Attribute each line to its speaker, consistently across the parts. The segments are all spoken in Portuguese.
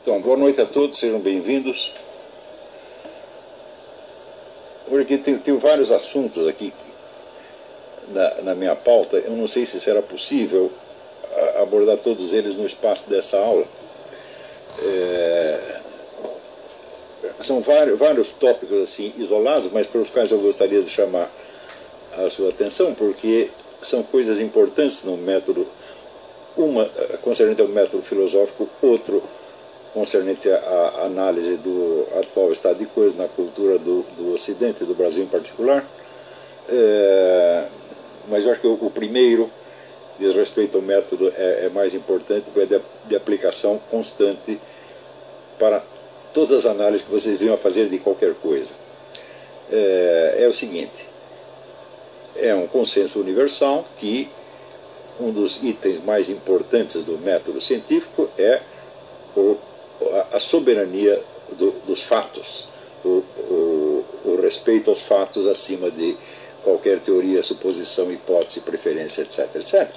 Speaker 1: Então, boa noite a todos, sejam bem-vindos. Porque tem vários assuntos aqui na minha pauta. Eu não sei se será possível abordar todos eles no espaço dessa aula. São vários tópicos assim isolados, mas pelos quais eu gostaria de chamar a sua atenção, porque são coisas importantes no método, uma concernente ao método filosófico, outro concernente à análise do atual estado de coisas na cultura do Ocidente, do Brasil em particular. Mas eu acho que o primeiro, diz respeito ao método, é mais importante, porque é de aplicação constante para todas as análises que vocês venham a fazer de qualquer coisa. É o seguinte: é um consenso universal que um dos itens mais importantes do método científico é a soberania dos fatos, o respeito aos fatos acima de qualquer teoria, suposição, hipótese, preferência, etc, etc.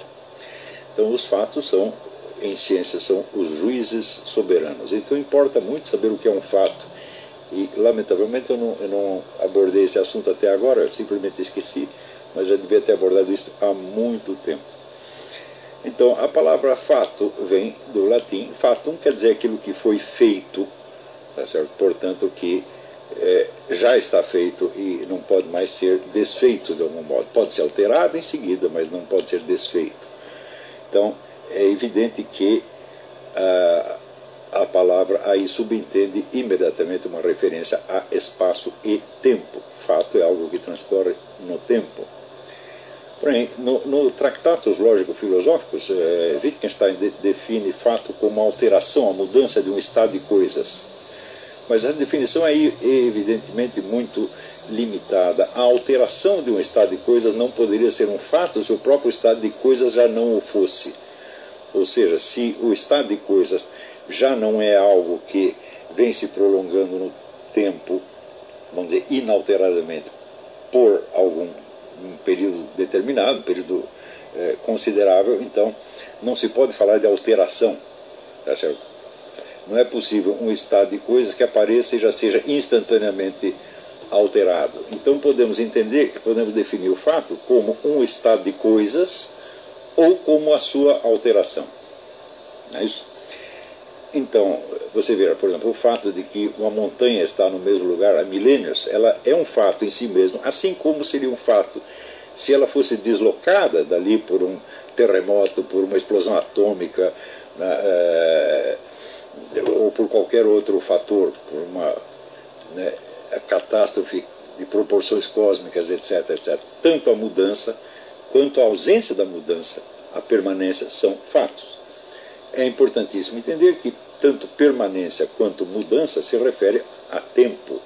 Speaker 1: Então os fatos são, em ciência, são os juízes soberanos. Então importa muito saber o que é um fato. E lamentavelmente eu não abordei esse assunto até agora, eu simplesmente esqueci, mas já devia ter abordado isso há muito tempo. Então, a palavra fato vem do latim. Fatum quer dizer aquilo que foi feito, tá certo? Portanto, que já está feito e não pode mais ser desfeito de algum modo. Pode ser alterado em seguida, mas não pode ser desfeito. Então, é evidente que a palavra aí subentende imediatamente uma referência a espaço e tempo. Fato é algo que transcorre no tempo. Porém, no Tractatus Lógico-Filosóficos, Wittgenstein define fato como a alteração, a mudança de um estado de coisas. Mas a definição é evidentemente muito limitada. A alteração de um estado de coisas não poderia ser um fato se o próprio estado de coisas já não o fosse. Ou seja, se o estado de coisas já não é algo que vem se prolongando no tempo, vamos dizer, inalteradamente, por algum período determinado, um período considerável, então não se pode falar de alteração, tá certo? Não é possível um estado de coisas que apareça e já seja instantaneamente alterado. Então podemos definir o fato como um estado de coisas ou como a sua alteração. Não é isso? Então, você vê, por exemplo, o fato de que uma montanha está no mesmo lugar há milênios, ela é um fato em si mesmo, assim como seria um fato se ela fosse deslocada dali por um terremoto, por uma explosão atômica, ou por qualquer outro fator, por uma catástrofe de proporções cósmicas, etc, etc. Tanto a mudança quanto a ausência da mudança, a permanência, são fatos. É importantíssimo entender que tanto permanência quanto mudança se refere a tempo.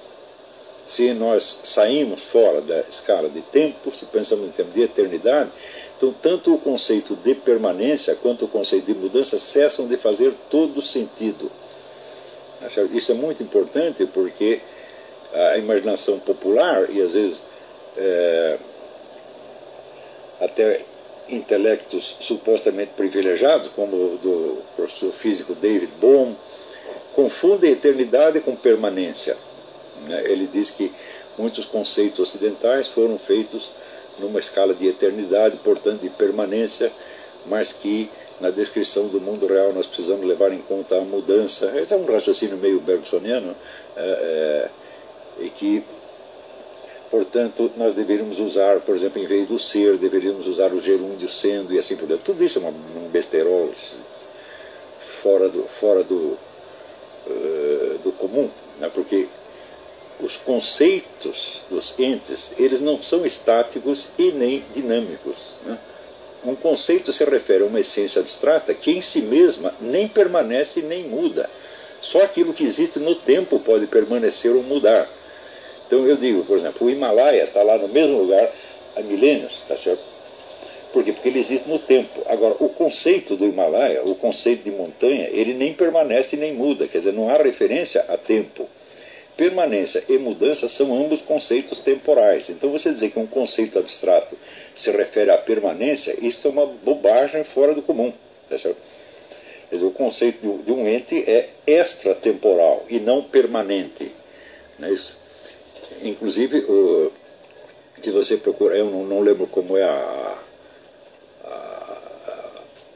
Speaker 1: Se nós saímos fora da escala de tempo, se pensamos em termos de eternidade, então tanto o conceito de permanência quanto o conceito de mudança cessam de fazer todo sentido. Isso é muito importante porque a imaginação popular, e às vezes até intelectos supostamente privilegiados, como o do professor físico David Bohm, confundem eternidade com permanência. Ele diz que muitos conceitos ocidentais foram feitos numa escala de eternidade, portanto de permanência, mas que na descrição do mundo real nós precisamos levar em conta a mudança. Esse é um raciocínio meio bergsoniano, e que, portanto, nós deveríamos usar, por exemplo, em vez do ser, deveríamos usar o gerúndio sendo e assim por diante. Tudo isso é um besterol fora do comum, né? Porque os conceitos dos entes, eles não são estáticos e nem dinâmicos, né? Um conceito se refere a uma essência abstrata que em si mesma nem permanece nem muda. Só aquilo que existe no tempo pode permanecer ou mudar. Então eu digo, por exemplo, o Himalaia está lá no mesmo lugar há milênios, tá certo? Por quê? Porque ele existe no tempo. Agora, o conceito do Himalaia, o conceito de montanha, ele nem permanece nem muda, quer dizer, não há referência a tempo. Permanência e mudança são ambos conceitos temporais. Então você dizer que um conceito abstrato se refere à permanência, isso é uma bobagem fora do comum, tá certo? Quer dizer, o conceito de um ente é extratemporal e não permanente. Não é isso? Inclusive, que você procura, eu não lembro como é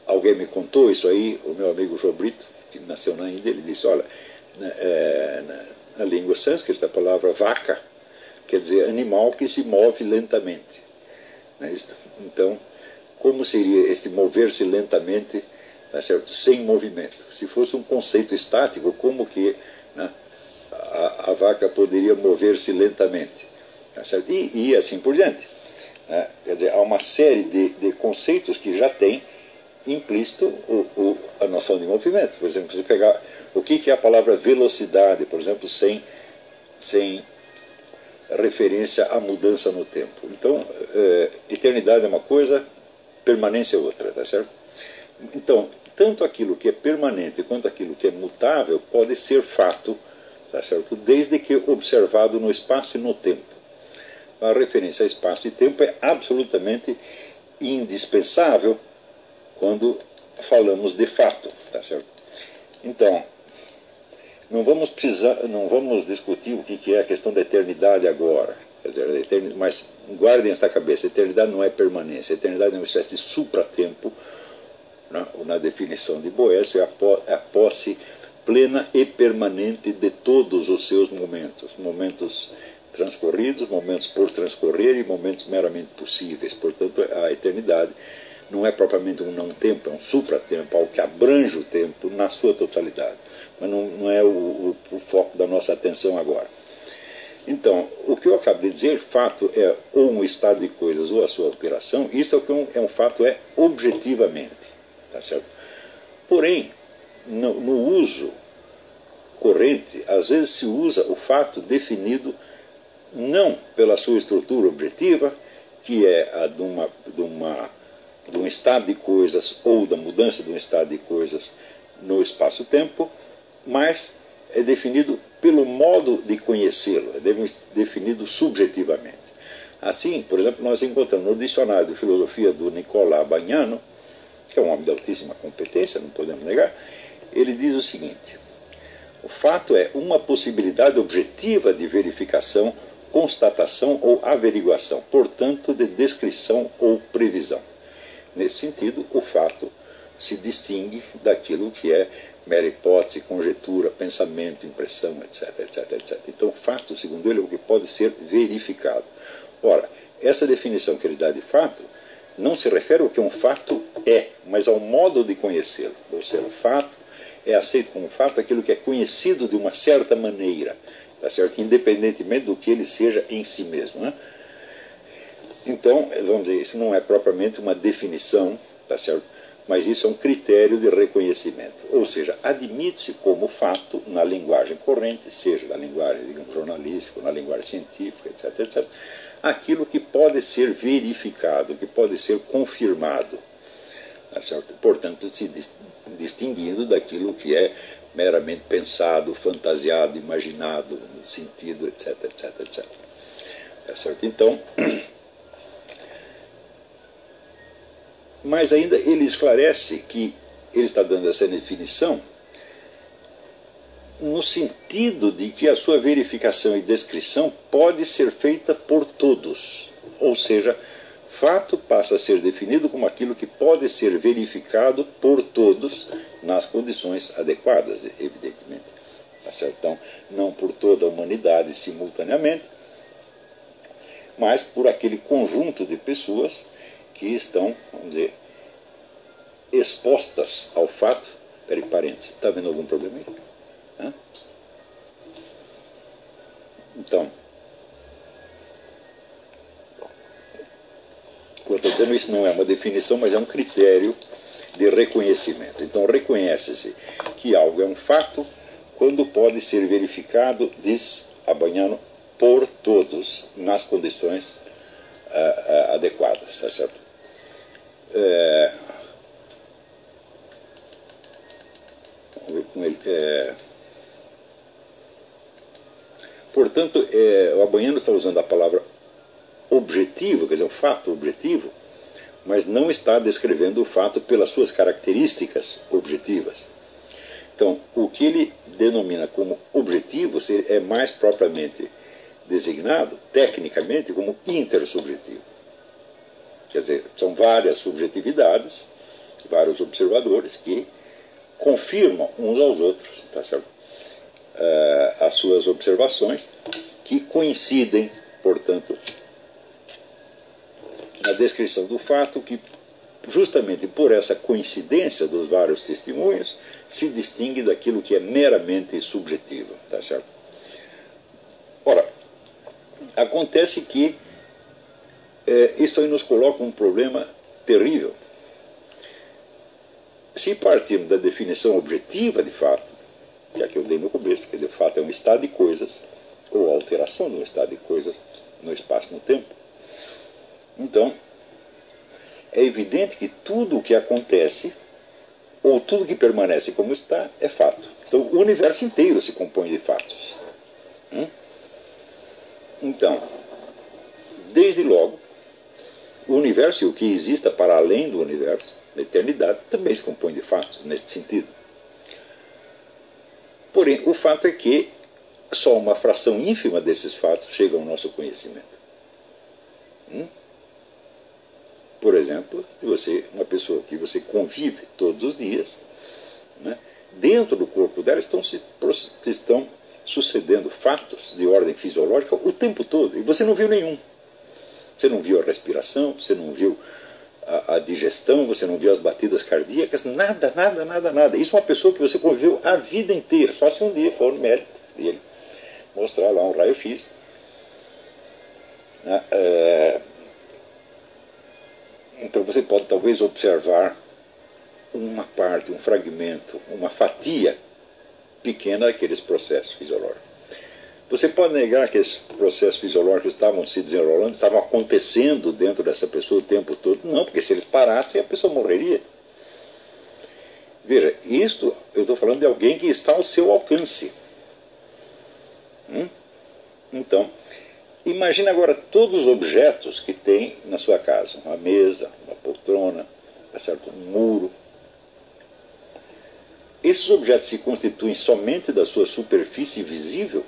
Speaker 1: alguém me contou isso aí, o meu amigo João Brito, que nasceu na Índia, ele disse, olha, na língua sânscrita a palavra vaca quer dizer animal que se move lentamente. Não é isso? Então, como seria este mover-se lentamente, tá certo? Sem movimento? Se fosse um conceito estático, como que, né, a vaca poderia mover-se lentamente? Tá certo? E assim por diante. Né? Quer dizer, há uma série de conceitos que já têm implícito a noção de movimento. Por exemplo, você pegar o que é a palavra velocidade, por exemplo, sem referência à mudança no tempo. Então, eternidade é uma coisa, permanência é outra, tá certo? Então, tanto aquilo que é permanente quanto aquilo que é mutável pode ser fato, tá certo? Desde que observado no espaço e no tempo. A referência a espaço e tempo é absolutamente indispensável quando falamos de fato, tá certo? Então, não vamos discutir o que é a questão da eternidade agora. Quer dizer, mas guardem esta cabeça, a eternidade não é permanência, a eternidade é uma espécie de supratempo, né? Na definição de Boécio, é a posse plena e permanente de todos os seus momentos transcorridos, momentos por transcorrer e momentos meramente possíveis. Portanto, a eternidade não é propriamente um não-tempo, é um supratempo, algo que abrange o tempo na sua totalidade. Mas não é o foco da nossa atenção agora. Então, o que eu acabo de dizer, fato é ou um estado de coisas ou a sua alteração, isso é o que um fato é objetivamente. Tá certo? Porém, no uso corrente, às vezes se usa o fato definido não pela sua estrutura objetiva, que é a de um estado de coisas ou da mudança de um estado de coisas no espaço-tempo, mas é definido pelo modo de conhecê-lo, é definido subjetivamente. Assim, por exemplo, nós encontramos no dicionário de filosofia do Nicola Bagnano, que é um homem de altíssima competência, não podemos negar, ele diz o seguinte: o fato é uma possibilidade objetiva de verificação, constatação ou averiguação, portanto, de descrição ou previsão. Nesse sentido, o fato se distingue daquilo que é mera hipótese, conjetura, pensamento, impressão, etc, etc, etc. Então, o fato, segundo ele, é o que pode ser verificado. Ora, essa definição que ele dá de fato não se refere ao que um fato é, mas ao modo de conhecê-lo. Ou seja, o fato é aceito como fato aquilo que é conhecido de uma certa maneira, tá certo? Independentemente do que ele seja em si mesmo, né? Então, vamos dizer, isso não é propriamente uma definição, tá certo? Mas isso é um critério de reconhecimento. Ou seja, admite-se como fato na linguagem corrente, seja na linguagem, digamos, jornalística, na linguagem científica, etc, etc, aquilo que pode ser verificado, que pode ser confirmado, tá certo? Portanto, se distinguindo daquilo que é meramente pensado, fantasiado, imaginado, sentido, etc, etc, etc. Tá certo? Então, mas ainda ele esclarece que ele está dando essa definição no sentido de que a sua verificação e descrição pode ser feita por todos. Ou seja, fato passa a ser definido como aquilo que pode ser verificado por todos nas condições adequadas, evidentemente. Tá certo? Então, não por toda a humanidade simultaneamente, mas por aquele conjunto de pessoas que estão, vamos dizer, expostas ao fato. Peraí, parênteses, está vendo algum problema aí? Hã? Então, eu estou dizendo, isso não é uma definição, mas é um critério de reconhecimento. Então, reconhece-se que algo é um fato quando pode ser verificado, diz Bagnano, por todos, nas condições adequadas, tá certo? Vamos ver com ele. Portanto, o Bagnano está usando a palavra objetivo, quer dizer, o fato objetivo, mas não está descrevendo o fato pelas suas características objetivas. Então, o que ele denomina como objetivo é mais propriamente designado, tecnicamente, como intersubjetivo. Quer dizer, são várias subjetividades, vários observadores que confirmam uns aos outros, tá certo? As suas observações, que coincidem, portanto, na descrição do fato, que justamente por essa coincidência dos vários testemunhos se distingue daquilo que é meramente subjetivo, tá certo? Ora, acontece que isso aí nos coloca um problema terrível. Se partirmos da definição objetiva de fato, que é a que eu dei no começo, quer dizer, fato é um estado de coisas, ou alteração de um estado de coisas no espaço e no tempo, então é evidente que tudo o que acontece, ou tudo que permanece como está, é fato. Então o universo inteiro se compõe de fatos. Então, desde logo, o universo e o que exista para além do universo, na eternidade, também se compõe de fatos, nesse sentido. Porém, o fato é que só uma fração ínfima desses fatos chega ao nosso conhecimento. Por exemplo, uma pessoa que você convive todos os dias, né, dentro do corpo dela estão sucedendo fatos de ordem fisiológica o tempo todo, e você não viu nenhum. Você não viu a respiração, você não viu a digestão, você não viu as batidas cardíacas, nada. Isso é uma pessoa que você conviveu a vida inteira, só se um dia for no médico dele mostrar lá um raio-x. Então você pode talvez observar uma parte, um fragmento, uma fatia pequena daqueles processos fisiológicos. Você pode negar que esses processos fisiológicos estavam se desenrolando, estavam acontecendo dentro dessa pessoa o tempo todo? Não, porque se eles parassem, a pessoa morreria. Veja, isto eu estou falando de alguém que está ao seu alcance. Então, imagine agora todos os objetos que tem na sua casa. Uma mesa, uma poltrona, certo? Um muro. Esses objetos se constituem somente da sua superfície visível?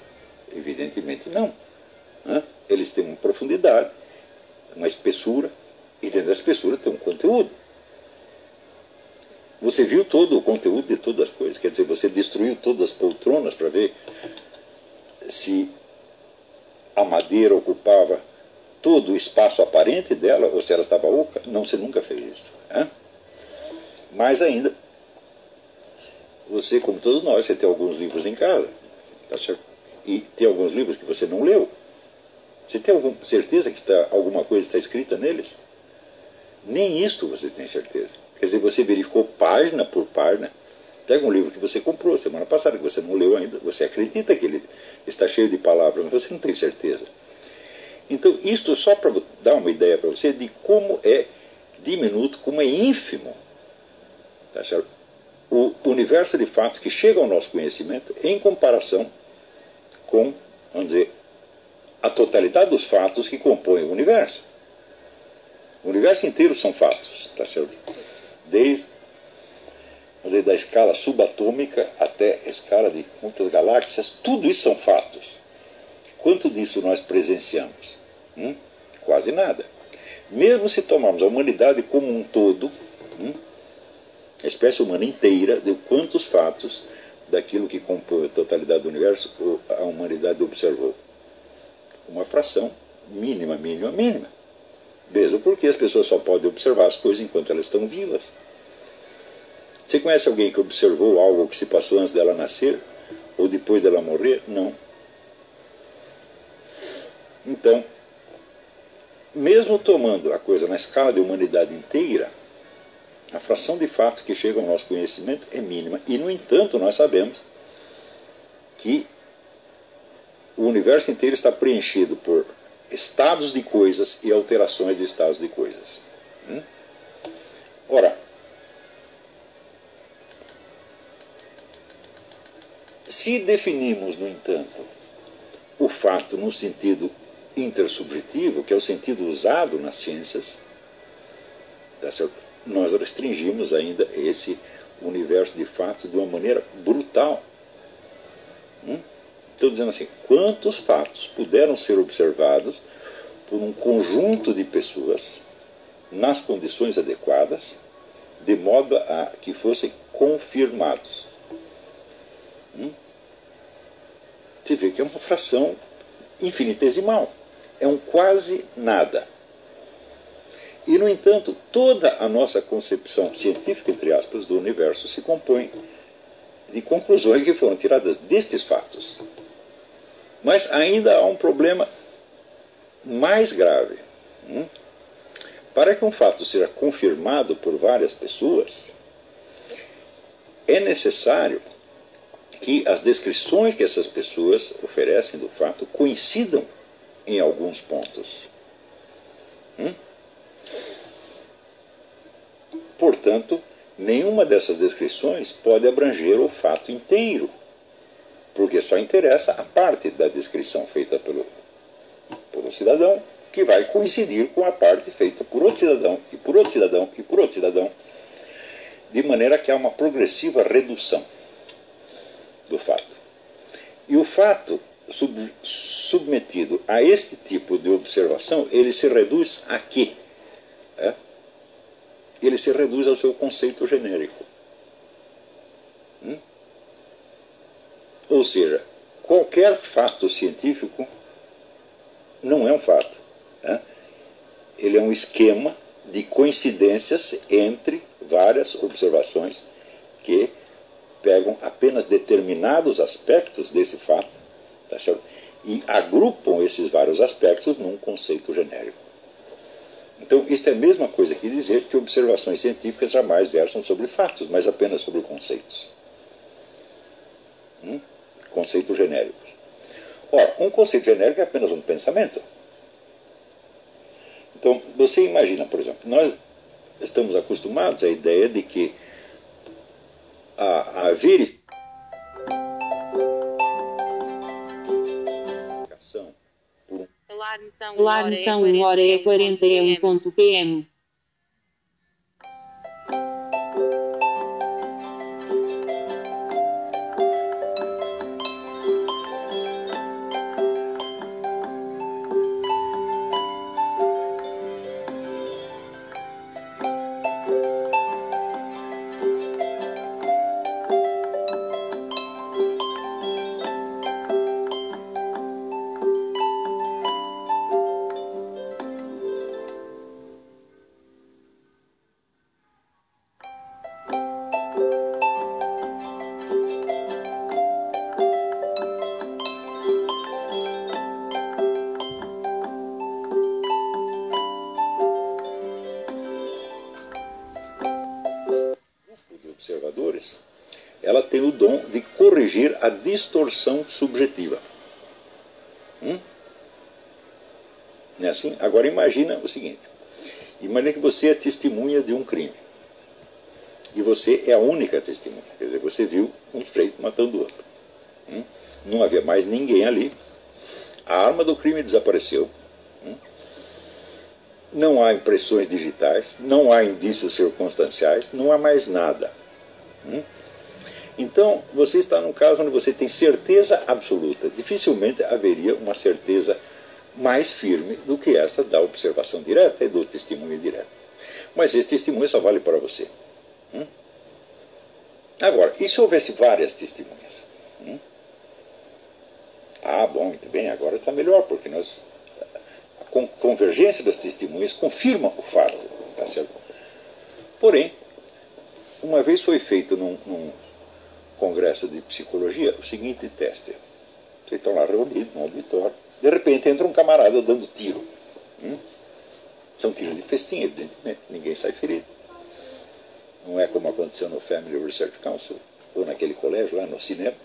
Speaker 1: Evidentemente não. Eles têm uma profundidade, uma espessura, e dentro da espessura tem um conteúdo. Você viu todo o conteúdo de todas as coisas, quer dizer, você destruiu todas as poltronas para ver se a madeira ocupava todo o espaço aparente dela, ou se ela estava oca? Não, você nunca fez isso. Mais ainda, você, como todos nós, você tem alguns livros em casa, tá certo? E tem alguns livros que você não leu. Você tem alguma certeza que alguma coisa está escrita neles? Nem isto você tem certeza. Quer dizer, você verificou página por página. Pega um livro que você comprou semana passada, que você não leu ainda, você acredita que ele está cheio de palavras, mas você não tem certeza. Então, isto só para dar uma ideia para você de como é diminuto, como é ínfimo, tá certo? O universo de fatos que chega ao nosso conhecimento em comparação com, vamos dizer, a totalidade dos fatos que compõem o universo. O universo inteiro são fatos, tá certo? Desde, vamos dizer, da escala subatômica até a escala de muitas galáxias, tudo isso são fatos. Quanto disso nós presenciamos? Quase nada. Mesmo se tomarmos a humanidade como um todo, a espécie humana inteira, de quantos fatos daquilo que compõe a totalidade do universo a humanidade observou? Uma fração mínima. Mesmo porque as pessoas só podem observar as coisas enquanto elas estão vivas. Você conhece alguém que observou algo que se passou antes dela nascer? Ou depois dela morrer? Não. Então, mesmo tomando a coisa na escala da humanidade inteira, a fração de fatos que chega ao nosso conhecimento é mínima. E, no entanto, nós sabemos que o universo inteiro está preenchido por estados de coisas e alterações de estados de coisas. Ora, se definimos, no entanto, o fato no sentido intersubjetivo, que é o sentido usado nas ciências, Tá certo? Nós restringimos ainda esse universo de fatos de uma maneira brutal. Estou dizendo assim, quantos fatos puderam ser observados por um conjunto de pessoas nas condições adequadas, de modo a que fossem confirmados. Você vê que é uma fração infinitesimal, é um quase nada. E, no entanto, toda a nossa concepção científica, entre aspas, do universo se compõe de conclusões que foram tiradas destes fatos. Mas ainda há um problema mais grave. Para que um fato seja confirmado por várias pessoas, é necessário que as descrições que essas pessoas oferecem do fato coincidam em alguns pontos. Portanto, nenhuma dessas descrições pode abranger o fato inteiro, porque só interessa a parte da descrição feita pelo cidadão, que vai coincidir com a parte feita por outro cidadão, e por outro cidadão, e por outro cidadão, de maneira que há uma progressiva redução do fato. E o fato submetido a este tipo de observação, ele se reduz a quê? Ele se reduz ao seu conceito genérico. Ou seja, qualquer fato científico não é um fato. Ele é um esquema de coincidências entre várias observações que pegam apenas determinados aspectos desse fato, tá certo? E agrupam esses vários aspectos num conceito genérico. Então, isso é a mesma coisa que dizer que observações científicas jamais versam sobre fatos, mas apenas sobre conceitos. Conceitos genéricos. Ora, um conceito genérico é apenas um pensamento. Então, você imagina, por exemplo, nós estamos acostumados à ideia de que a verificação por
Speaker 2: Alarme são 1h41 p.m.
Speaker 1: observadores, ela tem o dom de corrigir a distorção subjetiva. Não é assim? Agora imagina o seguinte. Imagina que você é testemunha de um crime. E você é a única testemunha. Quer dizer, você viu um sujeito matando o outro. Não havia mais ninguém ali. A arma do crime desapareceu. Não há impressões digitais, não há indícios circunstanciais, não há mais nada. Então, você está num caso onde você tem certeza absoluta. Dificilmente haveria uma certeza mais firme do que esta da observação direta e do testemunho direto. Mas esse testemunho só vale para você. Agora, e se houvesse várias testemunhas? Bom, muito bem, agora está melhor, porque a convergência das testemunhas confirma o fato. Tá certo? Porém, uma vez foi feito num congresso de psicologia o seguinte teste. Vocês estão lá reunidos num auditório, de repente entra um camarada dando tiro. São tiros de festim, evidentemente, ninguém sai ferido. Não é como aconteceu no Family Research Council, ou naquele colégio lá no cinema.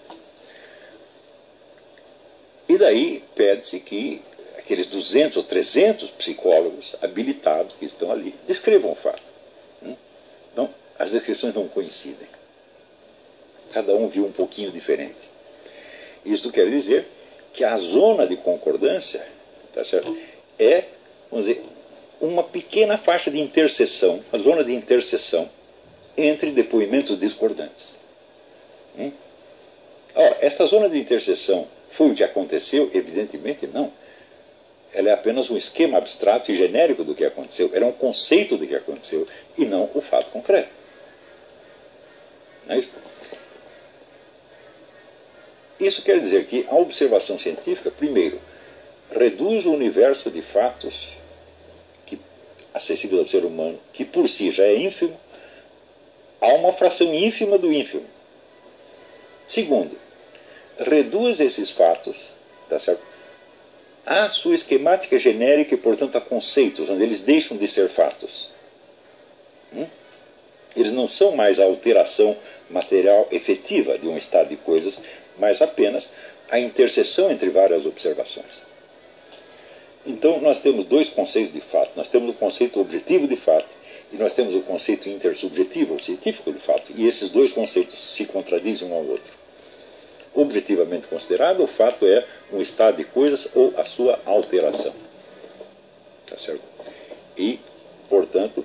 Speaker 1: E daí pede-se que aqueles 200 ou 300 psicólogos habilitados que estão ali descrevam o fato. Então, as descrições não coincidem. Cada um viu um pouquinho diferente. Isso quer dizer que a zona de concordância, tá certo, é, vamos dizer, uma pequena faixa de interseção, a zona de interseção entre depoimentos discordantes. Esta zona de interseção foi o que aconteceu? Evidentemente não. Ela é apenas um esquema abstrato e genérico do que aconteceu. Era um conceito do que aconteceu e não o fato concreto. Não é isso? Isso quer dizer que a observação científica, primeiro, reduz o universo de fatos acessíveis ao ser humano, que por si já é ínfimo, a uma fração ínfima do ínfimo. Segundo, reduz esses fatos, tá certo, à sua esquemática genérica e, portanto, a conceitos, onde eles deixam de ser fatos. Eles não são mais a alteração material efetiva de um estado de coisas, mas apenas a interseção entre várias observações. Então, nós temos dois conceitos de fato. Nós temos o conceito objetivo de fato e nós temos o conceito intersubjetivo, ou científico de fato. E esses dois conceitos se contradizem um ao outro. Objetivamente considerado, o fato é um estado de coisas ou a sua alteração. Tá certo? E, portanto,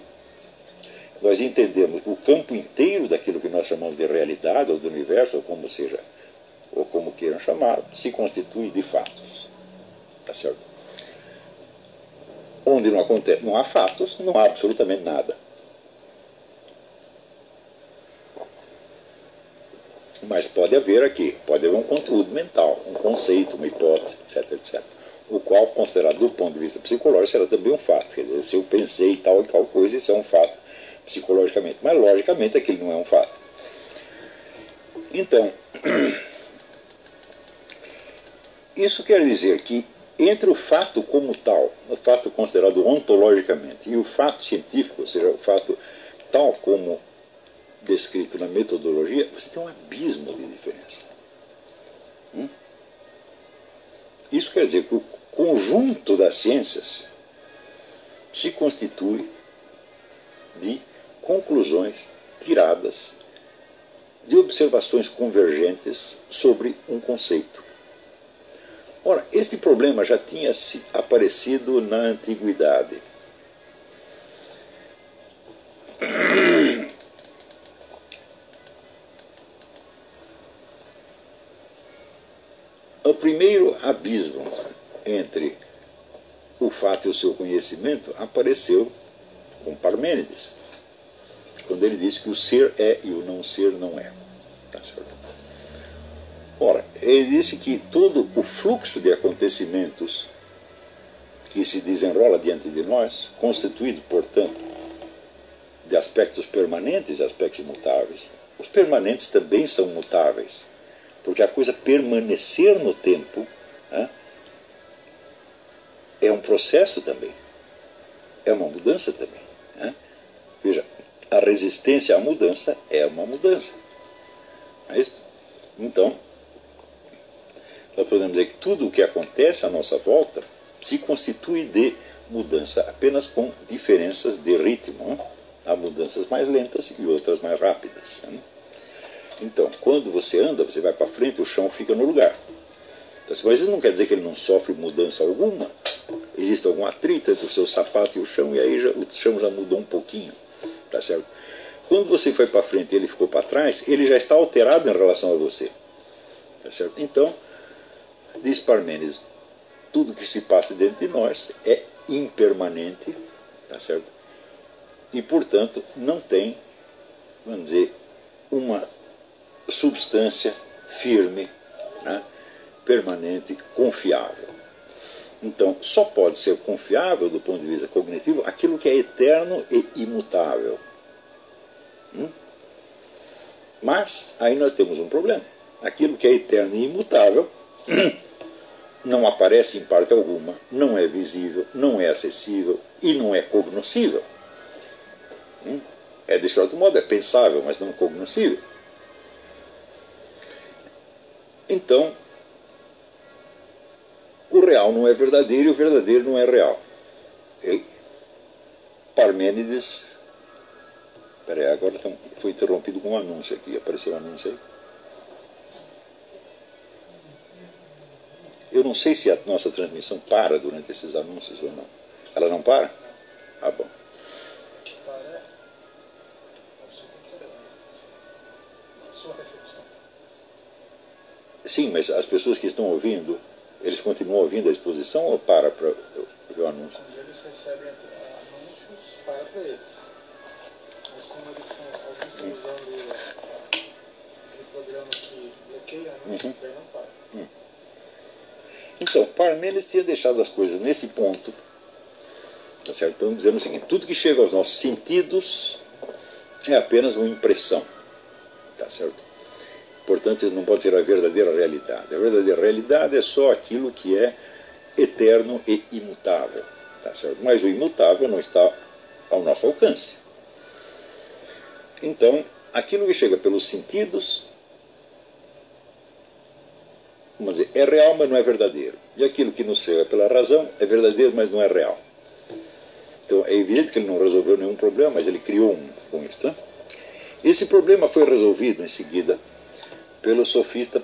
Speaker 1: nós entendemos o campo inteiro daquilo que nós chamamos de realidade ou do universo, ou como seja, ou como queiram chamar, se constitui de fatos. Tá certo? Onde não há fatos, não há absolutamente nada. Mas pode haver um conteúdo mental, um conceito, uma hipótese, etc, etc. O qual, considerado do ponto de vista psicológico, será também um fato. Quer dizer, se eu pensei tal e tal coisa, isso é um fato psicologicamente. Mas, logicamente, aquilo não é um fato. Então, isso quer dizer que entre o fato como tal, o fato considerado ontologicamente, e o fato científico, ou seja, o fato tal como descrito na metodologia, você tem um abismo de diferença. Isso quer dizer que o conjunto das ciências se constitui de conclusões tiradas de observações convergentes sobre um conceito. Ora, este problema já tinha aparecido na antiguidade. O primeiro abismo entre o fato e o seu conhecimento apareceu com Parmênides, quando ele disse que o ser é e o não ser não é. Tá certo? Ora, ele disse que todo o fluxo de acontecimentos que se desenrola diante de nós, constituído, portanto, de aspectos permanentes e aspectos mutáveis, os permanentes também são mutáveis, porque a coisa permanecer no tempo é um processo também, é uma mudança também. Veja, a resistência à mudança é uma mudança. Não é isso? Então, nós podemos dizer que tudo o que acontece à nossa volta se constitui de mudança, apenas com diferenças de ritmo. Há mudanças mais lentas e outras mais rápidas. Então, quando você anda, você vai para frente, o chão fica no lugar. Mas isso não quer dizer que ele não sofre mudança alguma. Existe algum atrito entre o seu sapato e o chão, e aí o chão já mudou um pouquinho. Tá certo? Quando você foi para frente e ele ficou para trás, ele já está alterado em relação a você. Tá certo? Então, diz Parmênides, tudo que se passa dentro de nós é impermanente, tá certo? E, portanto, não tem, vamos dizer, uma substância firme, permanente, confiável. Então, só pode ser confiável do ponto de vista cognitivo aquilo que é eterno e imutável. Mas aí nós temos um problema. Aquilo que é eterno e imutável não aparece em parte alguma, não é visível, não é acessível e não é cognoscível. É, de certo modo, é pensável, mas não cognoscível. Então, o real não é verdadeiro e o verdadeiro não é real. Parmênides... Espera aí, agora foi interrompido com um anúncio aqui. Apareceu um anúncio aí. Eu não sei se a nossa transmissão para durante esses anúncios ou não. Ela não para? Ah, bom.
Speaker 3: Para o seu computador, a sua recepção.
Speaker 1: Sim, mas as pessoas que estão ouvindo, eles continuam ouvindo a exposição ou para ver o anúncio?
Speaker 3: Quando eles recebem anúncios, para eles. Mas como alguns estão usando aquele programa que bloqueia anúncios, daí não para.
Speaker 1: Então, Parmênides tinha deixado as coisas nesse ponto, tá certo? Então, dizendo o seguinte: tudo que chega aos nossos sentidos é apenas uma impressão, tá certo? Portanto, isso não pode ser a verdadeira realidade. A verdadeira realidade é só aquilo que é eterno e imutável, tá certo? Mas o imutável não está ao nosso alcance. Então, aquilo que chega pelos sentidos, vamos dizer, é real, mas não é verdadeiro. E aquilo que nos chega pela razão é verdadeiro, mas não é real. Então, é evidente que ele não resolveu nenhum problema, mas ele criou um com isso. Né? Esse problema foi resolvido em seguida pelo sofista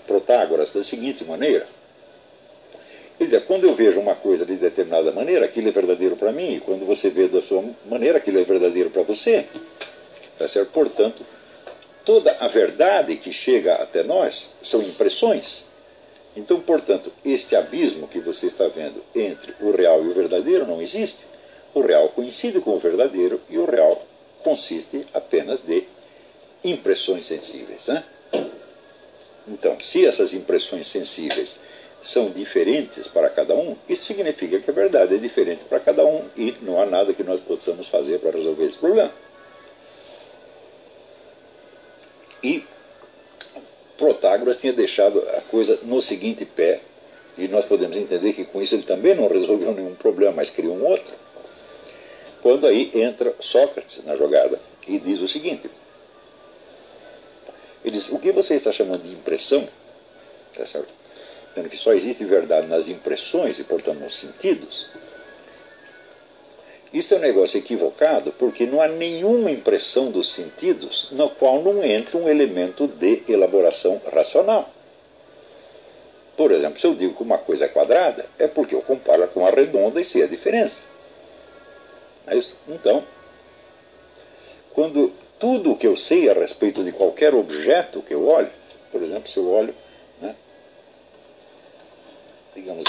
Speaker 1: Protágoras da seguinte maneira. Ele diz: quando eu vejo uma coisa de determinada maneira, aquilo é verdadeiro para mim, e quando você vê da sua maneira, aquilo é verdadeiro para você. Tá certo? Portanto, toda a verdade que chega até nós são impressões. Então, portanto, este abismo que você está vendo entre o real e o verdadeiro não existe. O real coincide com o verdadeiro e o real consiste apenas de impressões sensíveis. Né? Então, se essas impressões sensíveis são diferentes para cada um, isso significa que a verdade é diferente para cada um e não há nada que nós possamos fazer para resolver esse problema. E Protágoras tinha deixado a coisa no seguinte pé, e nós podemos entender que com isso ele também não resolveu nenhum problema, mas criou um outro. Quando aí entra Sócrates na jogada e diz o seguinte: ele diz: o que você está chamando de impressão, tá certo? Dizendo que só existe verdade nas impressões e, portanto, nos sentidos. Isso é um negócio equivocado, porque não há nenhuma impressão dos sentidos na qual não entre um elemento de elaboração racional. Por exemplo, se eu digo que uma coisa é quadrada, é porque eu comparo com a redonda e sei a diferença. É isso? Então, quando tudo o que eu sei a respeito de qualquer objeto que eu olho, por exemplo, se eu olho, né, digamos,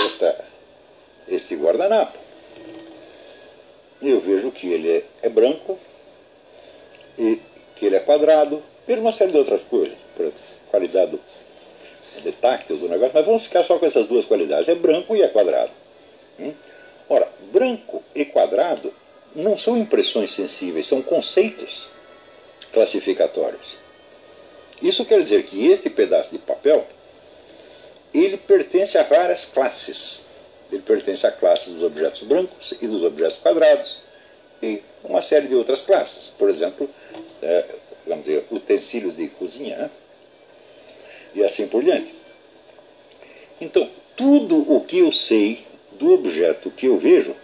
Speaker 1: este guardanapo, eu vejo que ele é branco e que ele é quadrado, vejo uma série de outras coisas, por qualidade de táctil do negócio, mas vamos ficar só com essas duas qualidades, é branco e é quadrado. Ora, branco e quadrado não são impressões sensíveis, são conceitos classificatórios. Isso quer dizer que este pedaço de papel, ele pertence a várias classes. Ele pertence à classe dos objetos brancos e dos objetos quadrados e uma série de outras classes. Por exemplo, vamos dizer, utensílios de cozinha, né? E assim por diante. Então, tudo o que eu sei do objeto que eu vejo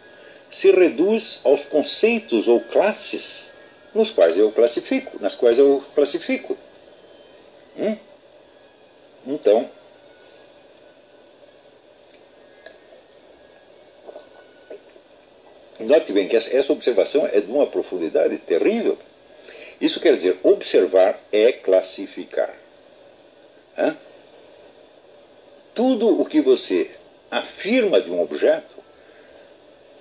Speaker 1: se reduz aos conceitos ou classes nas quais eu classifico. Então, note bem que essa observação é de uma profundidade terrível. Isso quer dizer, observar é classificar. Tudo o que você afirma de um objeto,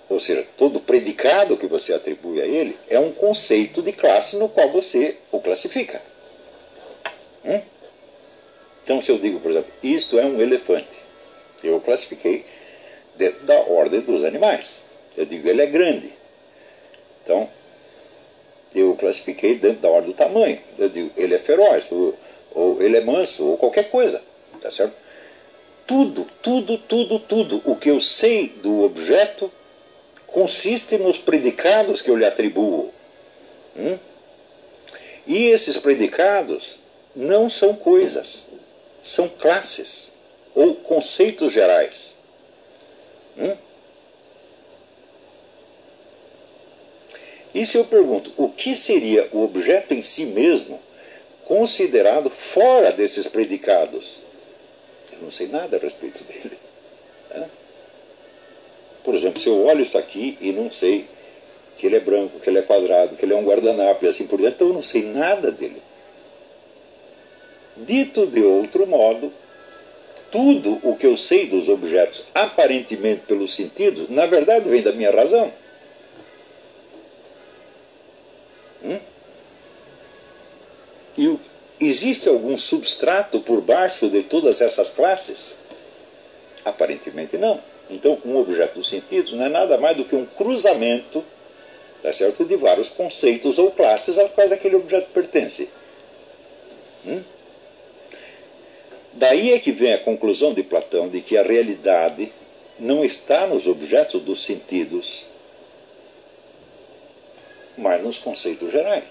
Speaker 1: ou seja, todo predicado que você atribui a ele, é um conceito de classe no qual você o classifica. Então, se eu digo, por exemplo, isto é um elefante, eu o classifiquei dentro da ordem dos animais. Eu digo, ele é grande. Então, eu o classifiquei dentro da ordem do tamanho. Eu digo, ele é feroz, ou ele é manso, ou qualquer coisa. Tá certo? Tudo o que eu sei do objeto consiste nos predicados que eu lhe atribuo. E esses predicados não são coisas, são classes ou conceitos gerais. E se eu pergunto, o que seria o objeto em si mesmo considerado fora desses predicados? Eu não sei nada a respeito dele. Por exemplo, se eu olho isso aqui e não sei que ele é branco, que ele é quadrado, que ele é um guardanapo e assim por diante, então eu não sei nada dele. Dito de outro modo, tudo o que eu sei dos objetos, aparentemente pelos sentidos, na verdade vem da minha razão. E existe algum substrato por baixo de todas essas classes? Aparentemente não. Então, um objeto dos sentidos não é nada mais do que um cruzamento, tá certo, de vários conceitos ou classes aos quais aquele objeto pertence. Daí é que vem a conclusão de Platão de que a realidade não está nos objetos dos sentidos, mas nos conceitos gerais,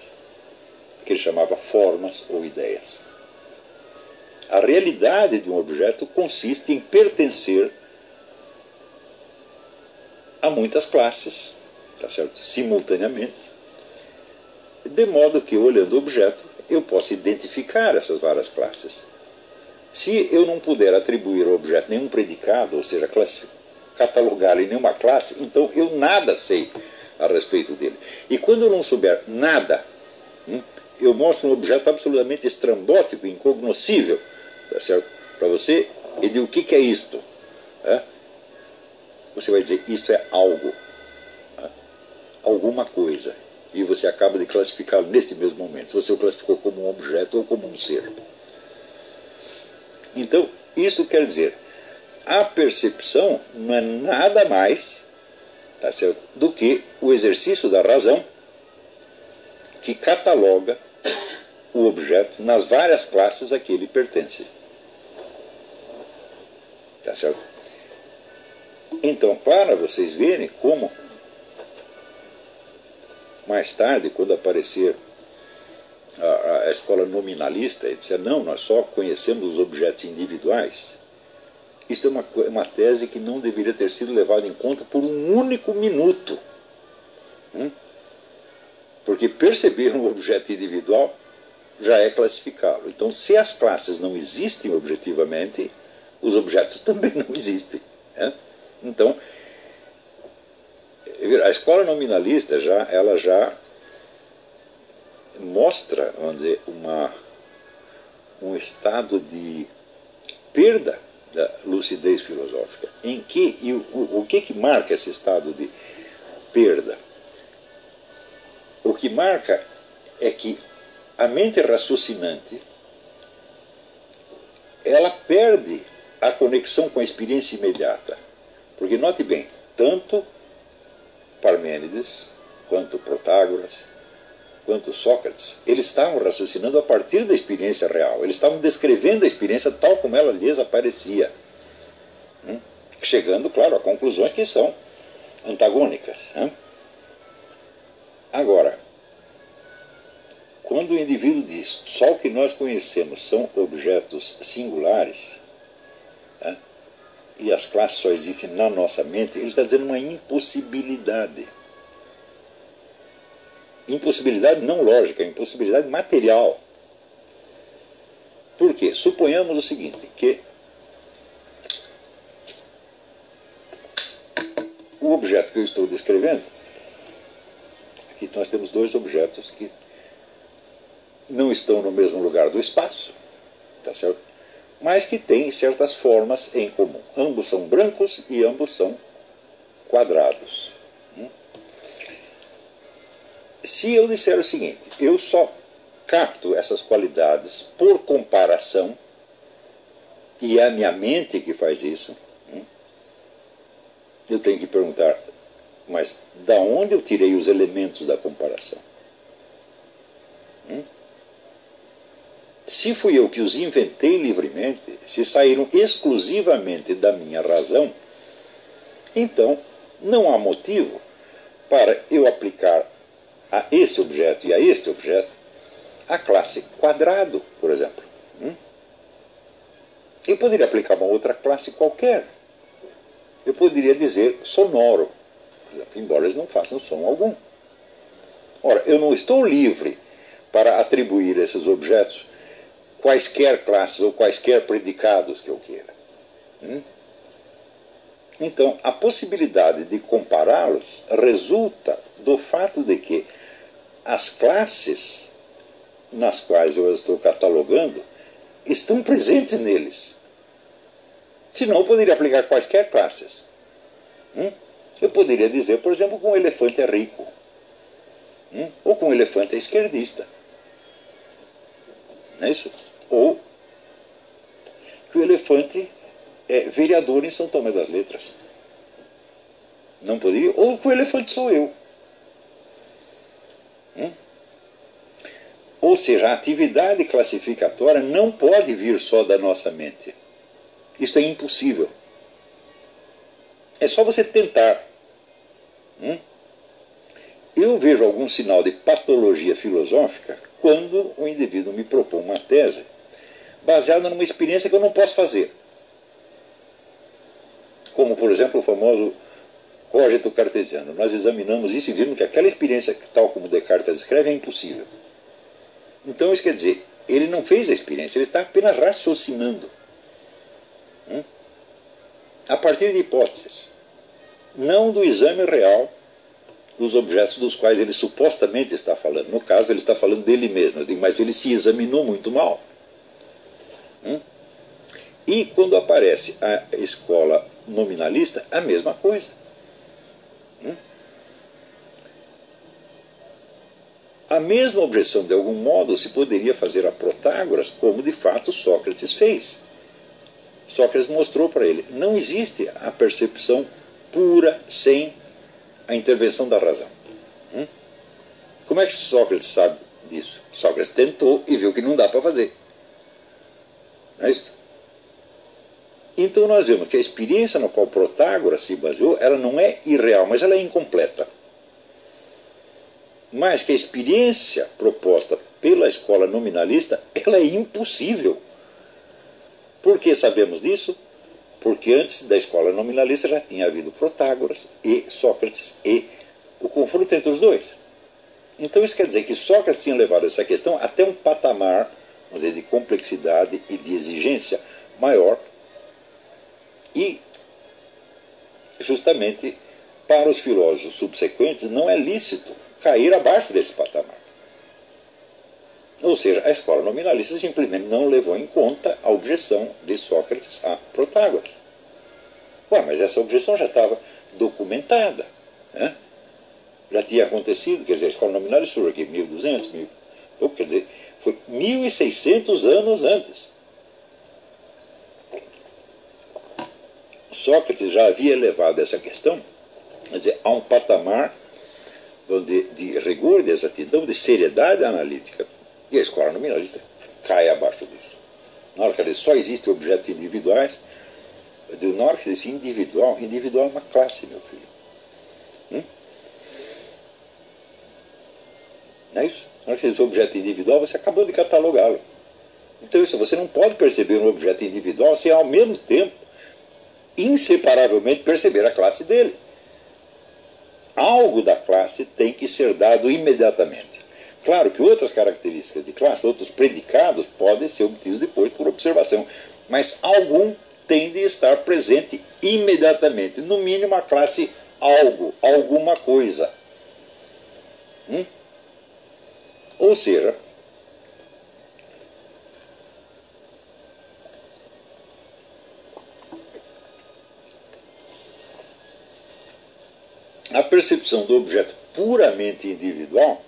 Speaker 1: que ele chamava formas ou ideias. A realidade de um objeto consiste em pertencer a muitas classes, tá certo? Simultaneamente, de modo que, olhando o objeto, eu possa identificar essas várias classes. Se eu não puder atribuir ao objeto nenhum predicado, ou seja, catalogá-lo em nenhuma classe, então eu nada sei a respeito dele. E quando eu não souber nada, eu mostro um objeto absolutamente estrambótico, incognoscível, tá certo? Para você, e digo, o que é isto? Você vai dizer, isto é algo, alguma coisa. E você acaba de classificá-lo neste mesmo momento. Se você o classificou como um objeto ou como um ser. Então, isso quer dizer, a percepção não é nada mais, tá certo, do que o exercício da razão que cataloga o objeto nas várias classes a que ele pertence. Tá certo? Então, para vocês verem como, mais tarde, quando aparecer a escola nominalista, ele disse, não, nós só conhecemos os objetos individuais. Isso é uma tese que não deveria ter sido levada em conta por um único minuto. Porque perceber um objeto individual já é classificá-lo. Então, se as classes não existem objetivamente, os objetos também não existem. Então, a escola nominalista ela já mostra, vamos dizer, um estado de perda da lucidez filosófica. O que marca esse estado de perda? O que marca é que a mente raciocinante ela perde a conexão com a experiência imediata. Porque, note bem, tanto Parmênides, quanto Protágoras, quanto Sócrates, eles estavam raciocinando a partir da experiência real. Eles estavam descrevendo a experiência tal como ela lhes aparecia. Chegando, claro, a conclusões que são antagônicas. Agora, quando o indivíduo diz só o que nós conhecemos são objetos singulares, e as classes só existem na nossa mente, ele está dizendo uma impossibilidade. Impossibilidade não lógica, impossibilidade material. Por quê? Suponhamos o seguinte, que o objeto que eu estou descrevendo, aqui nós temos dois objetos que não estão no mesmo lugar do espaço, tá certo? Mas que têm certas formas em comum. Ambos são brancos e ambos são quadrados. Se eu disser o seguinte, eu só capto essas qualidades por comparação, e é a minha mente que faz isso, eu tenho que perguntar, mas da onde eu tirei os elementos da comparação? Se fui eu que os inventei livremente, se saíram exclusivamente da minha razão, então não há motivo para eu aplicar a esse objeto e a este objeto a classe quadrado, por exemplo. Eu poderia aplicar uma outra classe qualquer. Eu poderia dizer sonoro, por exemplo, embora eles não façam som algum. Ora, eu não estou livre para atribuir a esses objetos quaisquer classes ou quaisquer predicados que eu queira. Então, a possibilidade de compará-los resulta do fato de que as classes nas quais eu estou catalogando estão presentes neles. Senão, eu poderia aplicar quaisquer classes. Eu poderia dizer, por exemplo, que um elefante é rico. Ou que um elefante é esquerdista. Não é isso? Ou que o elefante é vereador em São Tomé das Letras. Não poderia? Ou que o elefante sou eu. Ou seja, a atividade classificatória não pode vir só da nossa mente. Isso é impossível. É só você tentar. Eu vejo algum sinal de patologia filosófica quando o indivíduo me propõe uma tese baseada numa experiência que eu não posso fazer. Como, por exemplo, o famoso cogito cartesiano. Nós examinamos isso e vimos que aquela experiência, tal como Descartes descreve, é impossível. Então, isso quer dizer, ele não fez a experiência, ele está apenas raciocinando. A partir de hipóteses. Não do exame real dos objetos dos quais ele supostamente está falando. No caso, ele está falando dele mesmo. Eu digo, mas ele se examinou muito mal. E quando aparece a escola nominalista, a mesma coisa. A mesma objeção, de algum modo, se poderia fazer a Protágoras, como de fato Sócrates fez. Sócrates mostrou para ele, não existe a percepção pura sem a intervenção da razão. Como é que Sócrates sabe disso? Sócrates tentou e viu que não dá para fazer. Não é isso? Então nós vemos que a experiência na qual Protágoras se baseou, ela não é irreal, mas ela é incompleta. Mas que a experiência proposta pela escola nominalista, ela é impossível. Por que sabemos disso? Porque antes da escola nominalista já tinha havido Protágoras e Sócrates e o confronto entre os dois. Então isso quer dizer que Sócrates tinha levado essa questão até um patamar, vamos dizer, de complexidade e de exigência maior. E justamente para os filósofos subsequentes não é lícito cair abaixo desse patamar. Ou seja, a escola nominalista simplesmente não levou em conta a objeção de Sócrates a Protágoras. Mas essa objeção já estava documentada. Já tinha acontecido, quer dizer, a escola nominalista surgiu aqui 1200, quer dizer, foi 1600 anos antes. Sócrates já havia elevado essa questão, quer dizer, a um patamar de rigor, de exatidão, de seriedade analítica. E a escola nominalista cai abaixo disso. Na hora que ela diz, só existem objetos individuais, na hora que diz individual, individual é uma classe, meu filho. Não é isso? Na hora que você diz objeto individual, você acabou de catalogá-lo. Então isso, você não pode perceber um objeto individual sem ao mesmo tempo, inseparavelmente, perceber a classe dele. Algo da classe tem que ser dado imediatamente. Claro que outras características de classe, outros predicados, podem ser obtidos depois por observação, mas algum tem de estar presente imediatamente. No mínimo a classe algo, alguma coisa. Ou seja, a percepção do objeto puramente individual,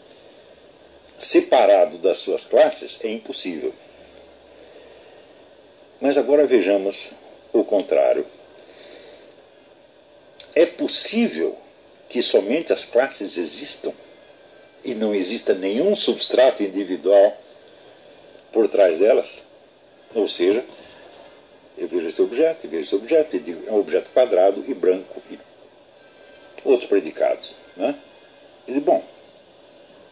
Speaker 1: separado das suas classes, é impossível. Mas agora vejamos o contrário. É possível que somente as classes existam e não exista nenhum substrato individual por trás delas? Ou seja, eu vejo esse objeto, e digo, é um objeto quadrado e branco e outros predicados. E digo, bom,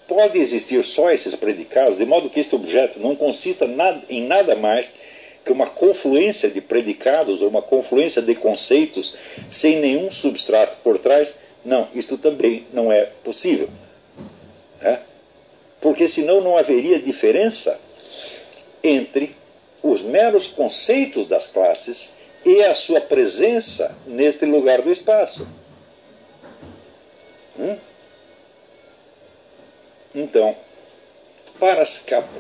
Speaker 1: pode existir só esses predicados, de modo que este objeto não consista em nada mais que uma confluência de predicados ou uma confluência de conceitos sem nenhum substrato por trás? Não, isto também não é possível. Porque senão não haveria diferença entre os meros conceitos das classes e a sua presença neste lugar do espaço. Então,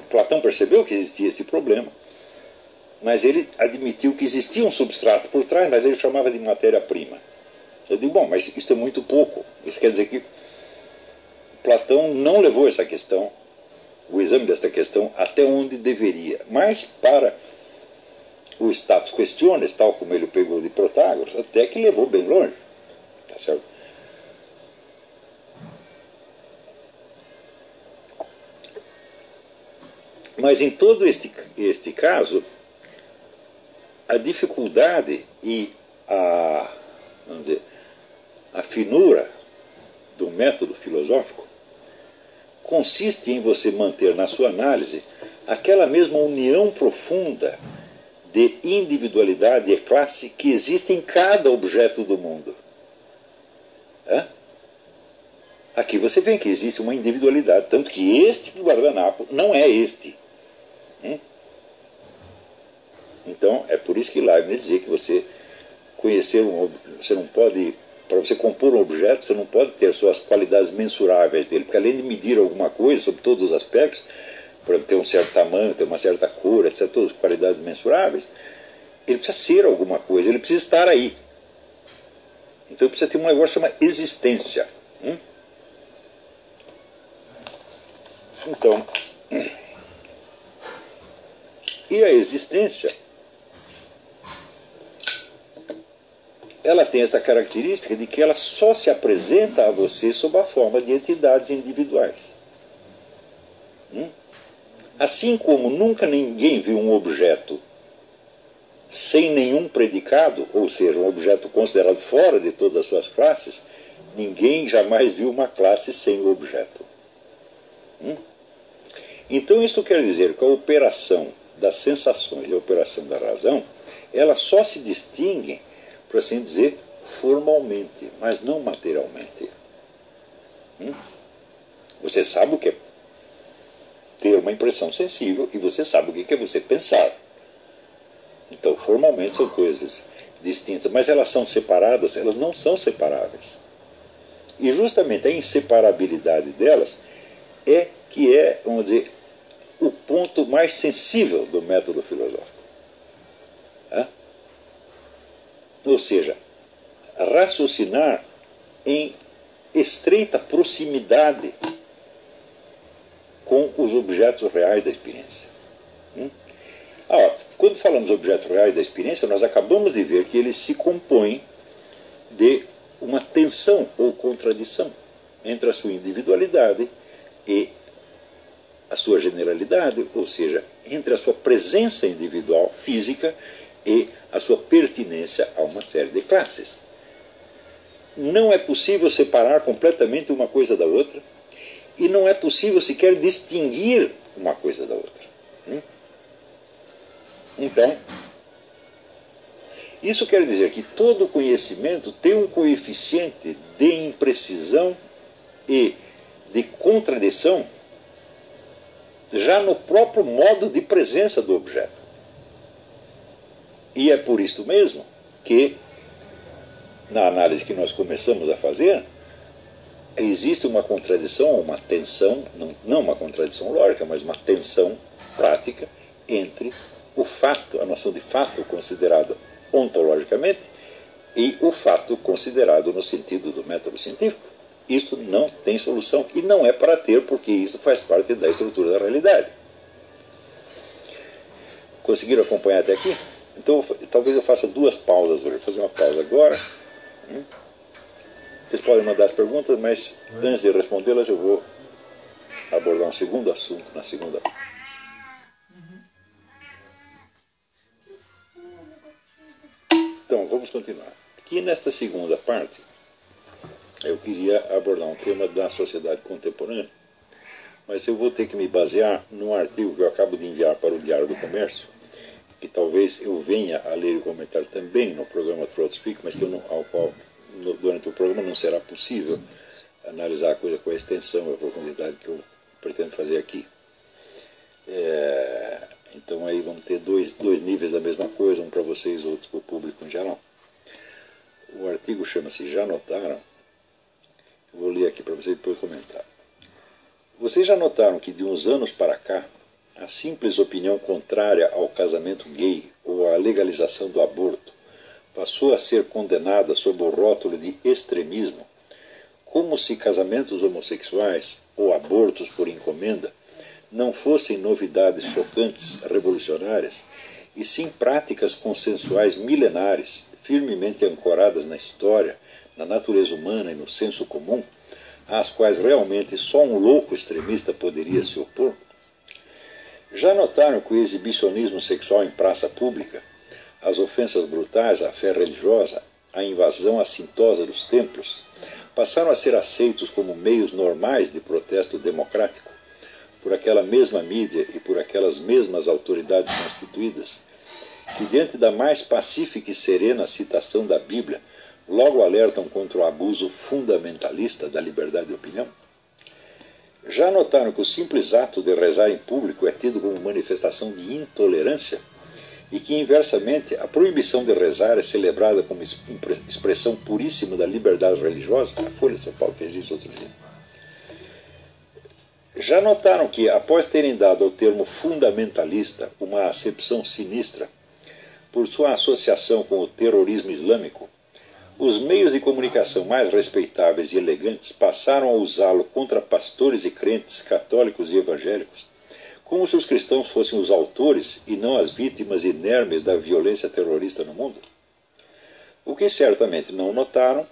Speaker 1: Platão percebeu que existia esse problema, mas ele admitiu que existia um substrato por trás, mas ele chamava de matéria-prima. Eu digo, bom, mas isso é muito pouco. Isso quer dizer que Platão não levou essa questão, o exame desta questão, até onde deveria. Mas para o status questiones, tal como ele pegou de Protágoras, até que levou bem longe. Tá certo? Mas em todo este caso, a dificuldade e vamos dizer, a finura do método filosófico consiste em você manter na sua análise aquela mesma união profunda de individualidade e classe que existe em cada objeto do mundo. Aqui você vê que existe uma individualidade, tanto que este guardanapo não é este. Então, é por isso que Leibniz dizia que você você não pode, para você compor um objeto, você não pode ter só as qualidades mensuráveis dele, porque além de medir alguma coisa sobre todos os aspectos, por exemplo, ter um certo tamanho, ter uma certa cor, etc., todas as qualidades mensuráveis, ele precisa ser alguma coisa, ele precisa estar aí. Então precisa ter um negócio chamado existência. Então, e a existência, ela tem esta característica de que ela só se apresenta a você sob a forma de entidades individuais. Assim como nunca ninguém viu um objeto sem nenhum predicado, ou seja, um objeto considerado fora de todas as suas classes, ninguém jamais viu uma classe sem o objeto. Então isso quer dizer que a operação das sensações e a operação da razão, elas só se distinguem, por assim dizer, formalmente, mas não materialmente. Você sabe o que é ter uma impressão sensível e você sabe o que é você pensar. Então, formalmente são coisas distintas, mas elas são separadas, elas não são separáveis. E justamente a inseparabilidade delas é que é, vamos dizer, o ponto mais sensível do método filosófico. Ou seja, raciocinar em estreita proximidade com os objetos reais da experiência. Quando falamos objetos reais da experiência, nós acabamos de ver que eles se compõem de uma tensão ou contradição entre a sua individualidade e a sua generalidade, ou seja, entre a sua presença individual física e a sua pertinência a uma série de classes. Não é possível separar completamente uma coisa da outra e não é possível sequer distinguir uma coisa da outra. Então, isso quer dizer que todo conhecimento tem um coeficiente de imprecisão e de contradição já no próprio modo de presença do objeto. E é por isso mesmo que, na análise que nós começamos a fazer, existe uma contradição, uma tensão, não uma contradição lógica, mas uma tensão prática entre o fato, a noção de fato considerado ontologicamente e o fato considerado no sentido do método científico. Isso não tem solução e não é para ter, porque isso faz parte da estrutura da realidade. Conseguiram acompanhar até aqui? Então, talvez eu faça duas pausas hoje. Vou fazer uma pausa agora. Vocês podem mandar as perguntas, mas antes de respondê-las eu vou abordar um segundo assunto na segunda. Então, vamos continuar. Aqui nesta segunda parte, eu queria abordar um tema da sociedade contemporânea, mas eu vou ter que me basear num artigo que eu acabo de enviar para o Diário do Comércio, que talvez eu venha a ler e comentar também no programa Throat Speak, mas que ao qual durante o programa não será possível analisar a coisa com a extensão e a profundidade que eu pretendo fazer aqui. Então aí vamos ter dois níveis da mesma coisa, um para você vocês outros, para o público em geral. O artigo chama-se Já Notaram? Eu vou ler aqui para vocês depois comentar. Vocês já notaram que de uns anos para cá, a simples opinião contrária ao casamento gay ou à legalização do aborto passou a ser condenada sob o rótulo de extremismo, como se casamentos homossexuais ou abortos por encomenda não fossem novidades chocantes, revolucionárias, e sim práticas consensuais milenares, firmemente ancoradas na história, na natureza humana e no senso comum, às quais realmente só um louco extremista poderia se opor? Já notaram que o exibicionismo sexual em praça pública, as ofensas brutais à fé religiosa, a invasão assintosa dos templos, passaram a ser aceitos como meios normais de protesto democrático por aquela mesma mídia e por aquelas mesmas autoridades constituídas, que diante da mais pacífica e serena citação da Bíblia, logo alertam contra o abuso fundamentalista da liberdade de opinião? Já notaram que o simples ato de rezar em público é tido como manifestação de intolerância e que, inversamente, a proibição de rezar é celebrada como expressão puríssima da liberdade religiosa? A Folha de São Paulo fez isso outro dia. Já notaram que, após terem dado ao termo fundamentalista uma acepção sinistra por sua associação com o terrorismo islâmico, os meios de comunicação mais respeitáveis e elegantes passaram a usá-lo contra pastores e crentes católicos e evangélicos, como se os cristãos fossem os autores e não as vítimas inermes da violência terrorista no mundo? O que certamente não notaram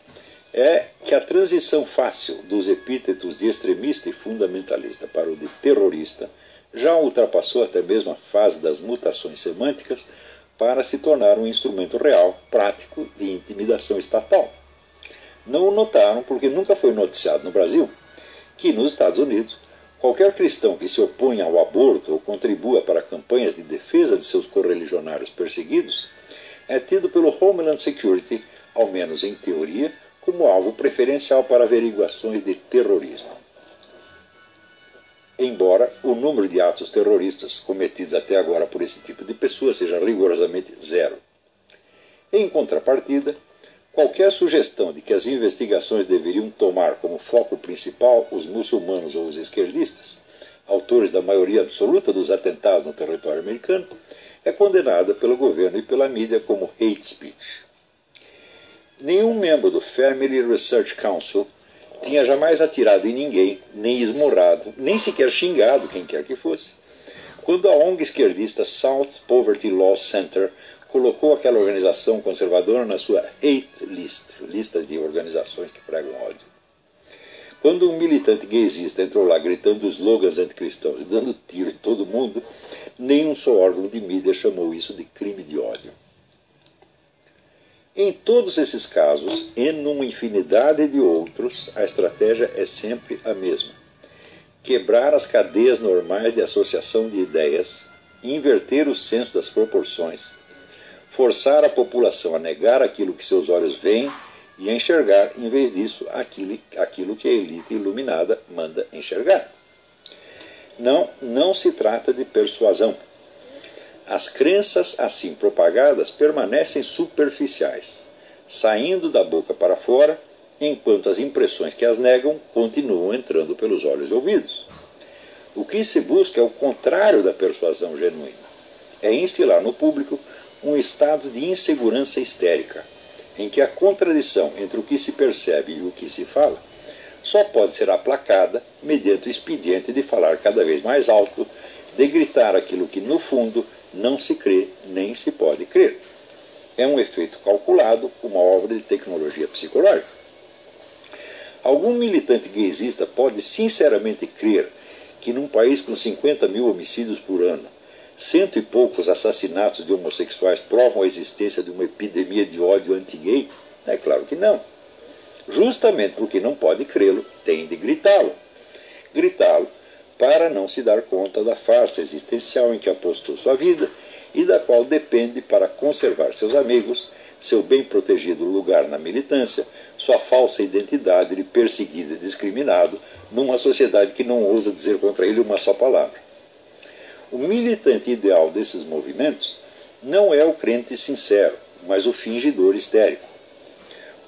Speaker 1: é que a transição fácil dos epítetos de extremista e fundamentalista para o de terrorista já ultrapassou até mesmo a fase das mutações semânticas para se tornar um instrumento real, prático, de intimidação estatal. Não o notaram porque nunca foi noticiado no Brasil que, nos Estados Unidos, qualquer cristão que se oponha ao aborto ou contribua para campanhas de defesa de seus correligionários perseguidos é tido pelo Homeland Security, ao menos em teoria, como alvo preferencial para averiguações de terrorismo. Embora o número de atos terroristas cometidos até agora por esse tipo de pessoa seja rigorosamente zero. Em contrapartida, qualquer sugestão de que as investigações deveriam tomar como foco principal os muçulmanos ou os esquerdistas, autores da maioria absoluta dos atentados no território americano, é condenada pelo governo e pela mídia como hate speech. Nenhum membro do Family Research Council tinha jamais atirado em ninguém, nem esmurrado, nem sequer xingado quem quer que fosse, quando a ONG esquerdista South Poverty Law Center colocou aquela organização conservadora na sua hate list, lista de organizações que pregam ódio. Quando um militante gaysista entrou lá gritando slogans anticristãos e dando tiro em todo mundo, nenhum só órgão de mídia chamou isso de crime de ódio. Em todos esses casos, e numa infinidade de outros, a estratégia é sempre a mesma. Quebrar as cadeias normais de associação de ideias, inverter o senso das proporções, forçar a população a negar aquilo que seus olhos veem e a enxergar, em vez disso, aquilo que a elite iluminada manda enxergar. Não se trata de persuasão. As crenças assim propagadas permanecem superficiais, saindo da boca para fora, enquanto as impressões que as negam continuam entrando pelos olhos e ouvidos. O que se busca é o contrário da persuasão genuína. É instilar no público um estado de insegurança histérica, em que a contradição entre o que se percebe e o que se fala só pode ser aplacada mediante o expediente de falar cada vez mais alto, de gritar aquilo que, no fundo, não se crê nem se pode crer. É um efeito calculado, uma obra de tecnologia psicológica. Algum militante gaysista pode sinceramente crer que num país com 50 mil homicídios por ano, 100 e poucos assassinatos de homossexuais provam a existência de uma epidemia de ódio anti-gay? É claro que não. Justamente porque não pode crê-lo, tem de gritá-lo. Gritá-lo para não se dar conta da farsa existencial em que apostou sua vida e da qual depende para conservar seus amigos, seu bem protegido lugar na militância, sua falsa identidade de perseguido e discriminado numa sociedade que não ousa dizer contra ele uma só palavra. O militante ideal desses movimentos não é o crente sincero, mas o fingidor histérico.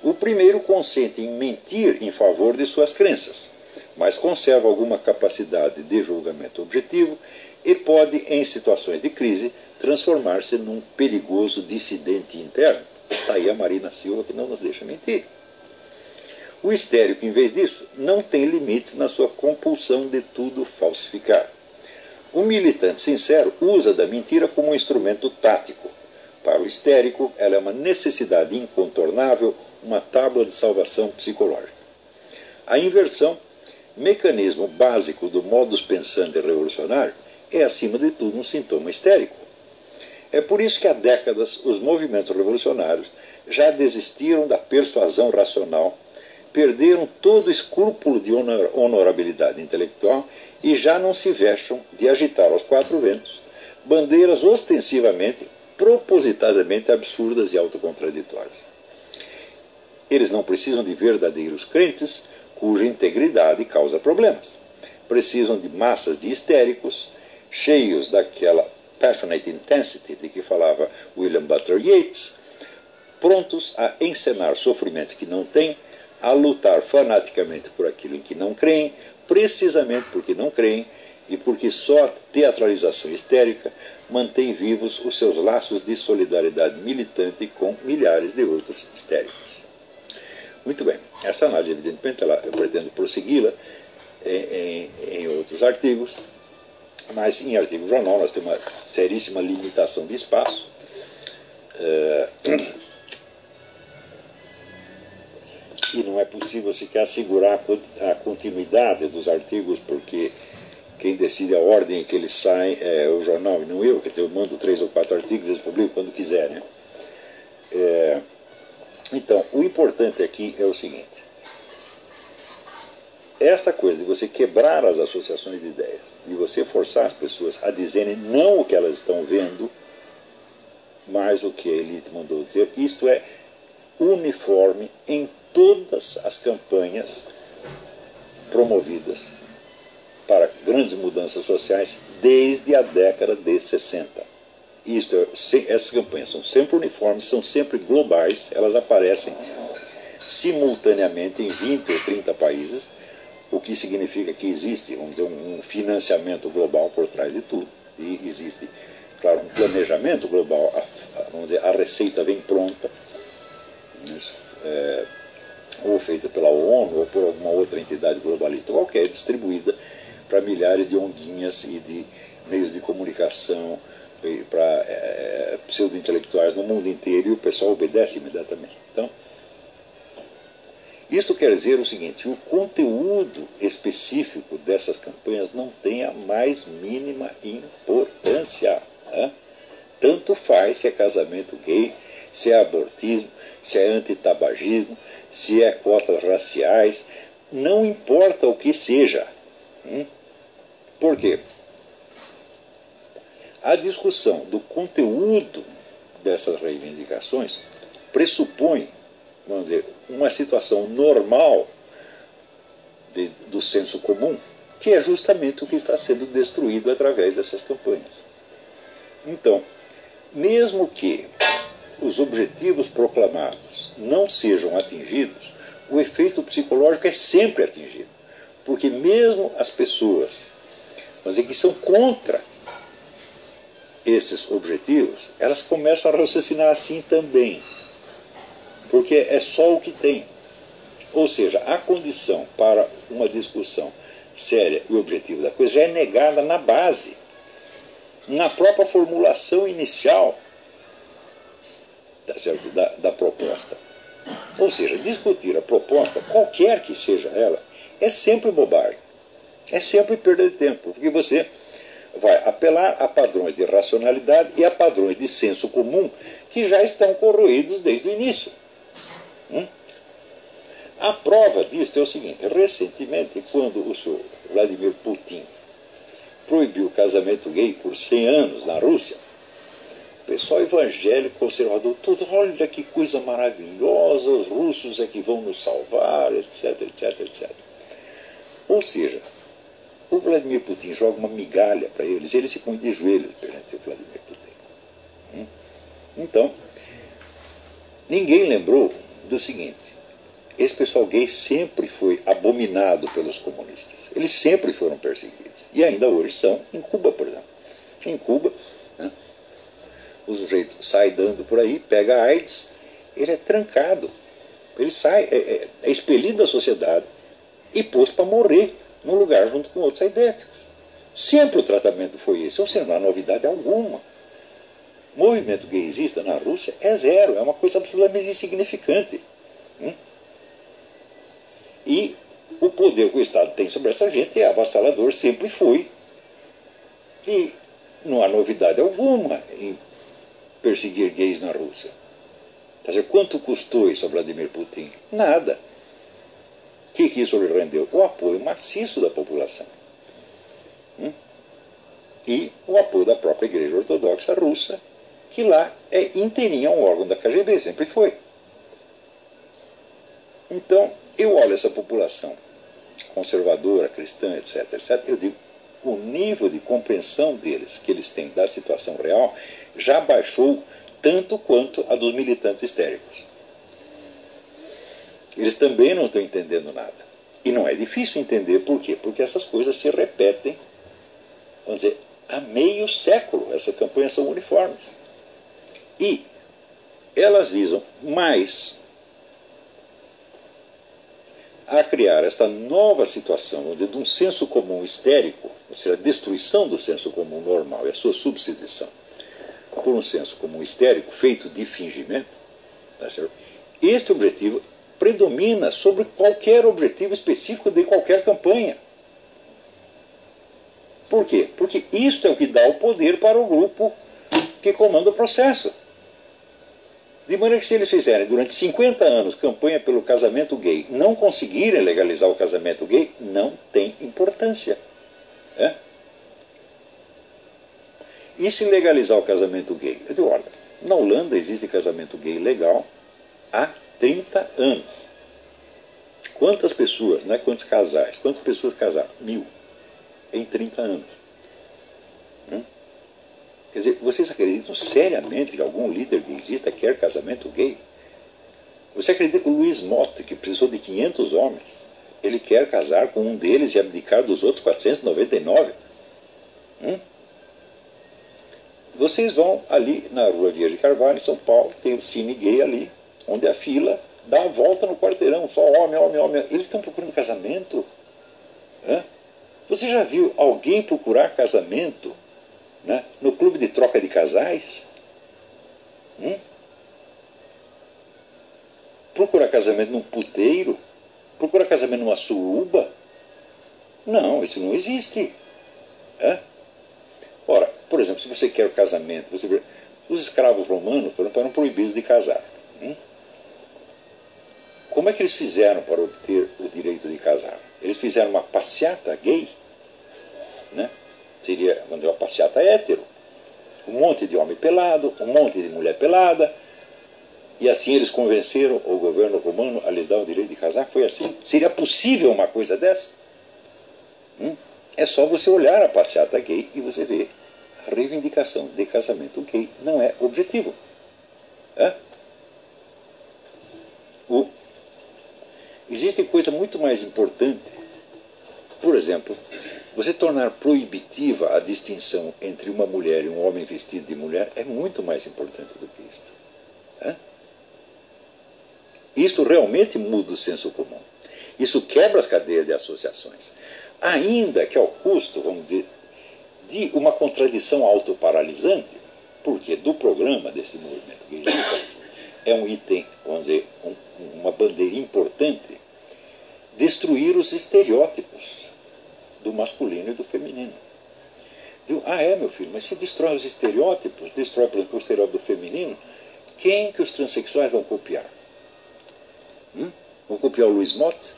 Speaker 1: O primeiro consente em mentir em favor de suas crenças, mas conserva alguma capacidade de julgamento objetivo e pode, em situações de crise, transformar-se num perigoso dissidente interno. Está aí a Marina Silva, que não nos deixa mentir. O histérico, em vez disso, não tem limites na sua compulsão de tudo falsificar. O militante sincero usa da mentira como um instrumento tático. Para o histérico, ela é uma necessidade incontornável, uma tábua de salvação psicológica. A inversão, mecanismo básico do modus pensandi revolucionário, é, acima de tudo, um sintoma histérico. É por isso que há décadas os movimentos revolucionários já desistiram da persuasão racional, perderam todo escrúpulo de honorabilidade intelectual e já não se vexam de agitar aos quatro ventos bandeiras ostensivamente, propositadamente absurdas e autocontraditórias. Eles não precisam de verdadeiros crentes cuja integridade causa problemas. Precisam de massas de histéricos, cheios daquela passionate intensity de que falava William Butler Yeats, prontos a encenar sofrimentos que não têm, a lutar fanaticamente por aquilo em que não creem, precisamente porque não creem e porque só a teatralização histérica mantém vivos os seus laços de solidariedade militante com milhares de outros histéricos. Muito bem, essa análise, evidentemente, eu pretendo prossegui-la em outros artigos, mas em artigo jornal nós temos uma seríssima limitação de espaço. E não é possível sequer assegurar a continuidade dos artigos, porque quem decide a ordem em que eles saem é o jornal e não eu, que eu mando 3 ou 4 artigos, eles publicam quando quiser, né? Então, o importante aqui é o seguinte: essa coisa de você quebrar as associações de ideias, de você forçar as pessoas a dizerem não o que elas estão vendo, mas o que a elite mandou dizer, isto é uniforme em todas as campanhas promovidas para grandes mudanças sociais desde a década de 60. Essas campanhas são sempre uniformes, são sempre globais, elas aparecem simultaneamente em 20 ou 30 países, o que significa que existe, vamos dizer, um financiamento global por trás de tudo, e existe, claro, um planejamento global, vamos dizer, a receita vem pronta, ou feita pela ONU ou por alguma outra entidade globalista qualquer, distribuída para milhares de onguinhas e de meios de comunicação, para pseudo-intelectuais no mundo inteiro, e o pessoal obedece imediatamente. Então, isto quer dizer o seguinte: o conteúdo específico dessas campanhas não tem a mais mínima importância. Né? Tanto faz se é casamento gay, se é abortismo, se é antitabagismo, se é cotas raciais, não importa o que seja. Por quê? A discussão do conteúdo dessas reivindicações pressupõe, vamos dizer, uma situação normal do senso comum, que é justamente o que está sendo destruído através dessas campanhas. Então, mesmo que os objetivos proclamados não sejam atingidos, o efeito psicológico é sempre atingido. Porque mesmo as pessoas, vamos dizer, que são contra esses objetivos, elas começam a raciocinar assim também. Porque é só o que tem. Ou seja, a condição para uma discussão séria e objetiva da coisa já é negada na base, na própria formulação inicial da proposta. Ou seja, discutir a proposta, qualquer que seja ela, é sempre bobagem. É sempre perda de tempo, porque você vai apelar a padrões de racionalidade e a padrões de senso comum que já estão corroídos desde o início. A prova disso é o seguinte: recentemente, quando o senhor Vladimir Putin proibiu o casamento gay por 100 anos na Rússia, o pessoal evangélico, conservador, tudo, olha que coisa maravilhosa, os russos é que vão nos salvar, etc, etc, etc. Ou seja, o Vladimir Putin joga uma migalha para eles e eles se põem de joelhos perante o Vladimir Putin. Então, ninguém lembrou do seguinte: esse pessoal gay sempre foi abominado pelos comunistas. Eles sempre foram perseguidos. E ainda hoje são, em Cuba, por exemplo. Em Cuba, né, o sujeito sai dando por aí, pega AIDS, ele é trancado. Ele sai, é expelido da sociedade e posto para morrer num lugar junto com outros aidéticos. Sempre o tratamento foi esse, ou seja, não há novidade alguma. O movimento gaysista na Rússia é zero, é uma coisa absolutamente insignificante. E o poder que o Estado tem sobre essa gente é avassalador, sempre foi. E não há novidade alguma em perseguir gays na Rússia. Quer dizer, quanto custou isso a Vladimir Putin? Nada. O que isso lhe rendeu? O apoio maciço da população. E o apoio da própria Igreja Ortodoxa Russa, que lá é inteirinha um órgão da KGB, sempre foi. Então, eu olho essa população conservadora, cristã, etc., etc., eu digo, o nível de compreensão deles, que eles têm da situação real, já baixou tanto quanto a dos militantes histéricos. Eles também não estão entendendo nada. E não é difícil entender por quê? Porque essas coisas se repetem, vamos dizer, há meio século. Essas campanhas são uniformes. E elas visam mais a criar esta nova situação, vamos dizer, de um senso comum histérico, ou seja, a destruição do senso comum normal e a sua substituição por um senso comum histérico feito de fingimento. Tá certo? Este objetivo predomina sobre qualquer objetivo específico de qualquer campanha. Por quê? Porque isto é o que dá o poder para o grupo que comanda o processo. De maneira que se eles fizerem durante 50 anos campanha pelo casamento gay, não conseguirem legalizar o casamento gay, não tem importância. E se legalizar o casamento gay? Eu digo, olha, na Holanda existe casamento gay legal há 30 anos. Quantas pessoas, não é quantos casais, quantas pessoas casaram? 1000 em 30 anos. Quer dizer, vocês acreditam seriamente que algum líder gaysista quer casamento gay? Você acredita que o Luiz Motta, que precisou de 500 homens, ele quer casar com um deles e abdicar dos outros 499? Vocês vão ali na Rua Vieira de Carvalho, em São Paulo, tem o Cine Gay ali, onde a fila dá a volta no quarteirão, só homem, homem, homem. Eles estão procurando casamento. Você já viu alguém procurar casamento, né, no clube de troca de casais? Procurar casamento num puteiro? Procurar casamento numa suruba? Não, isso não existe. Ora, por exemplo, se você quer o casamento, os escravos romanos, por exemplo, eram proibidos de casar. Como é que eles fizeram para obter o direito de casar? Eles fizeram uma passeata gay, né? Seria, vamos dizer, uma passeata hétero. Um monte de homem pelado, um monte de mulher pelada, e assim eles convenceram o governo romano a lhes dar o direito de casar. Foi assim? Seria possível uma coisa dessa? É só você olhar a passeata gay e você vê a reivindicação de casamento gay não é objetivo. Existe coisa muito mais importante. Por exemplo, você tornar proibitiva a distinção entre uma mulher e um homem vestido de mulher é muito mais importante do que isto. Isso realmente muda o senso comum. Isso quebra as cadeias de associações. Ainda que ao custo, vamos dizer, de uma contradição autoparalisante, porque do programa desse movimento gaysista é um item, vamos dizer, uma bandeira importante, destruir os estereótipos do masculino e do feminino. Digo, meu filho, mas se destrói os estereótipos, destrói, por exemplo, o estereótipo do feminino, quem que os transexuais vão copiar? Vão copiar o Luiz Motta?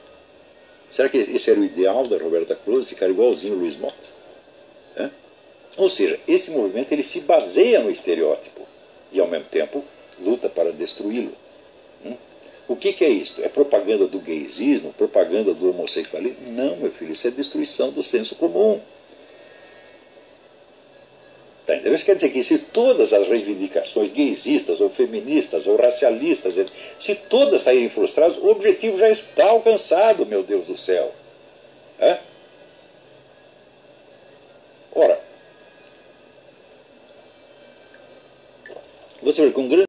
Speaker 1: Será que esse era o ideal da Roberta Close, ficar igualzinho o Luiz Motta? Ou seja, esse movimento ele se baseia no estereótipo e, ao mesmo tempo, luta para destruí-lo. O que é isto? É propaganda do gaysismo? Propaganda do homossexualismo? Não, meu filho, isso é destruição do senso comum. Tá entendendo? Isso quer dizer que se todas as reivindicações gaysistas, ou feministas, ou racialistas, se todas saírem frustradas, o objetivo já está alcançado, meu Deus do céu. É? Ora, você vê com grande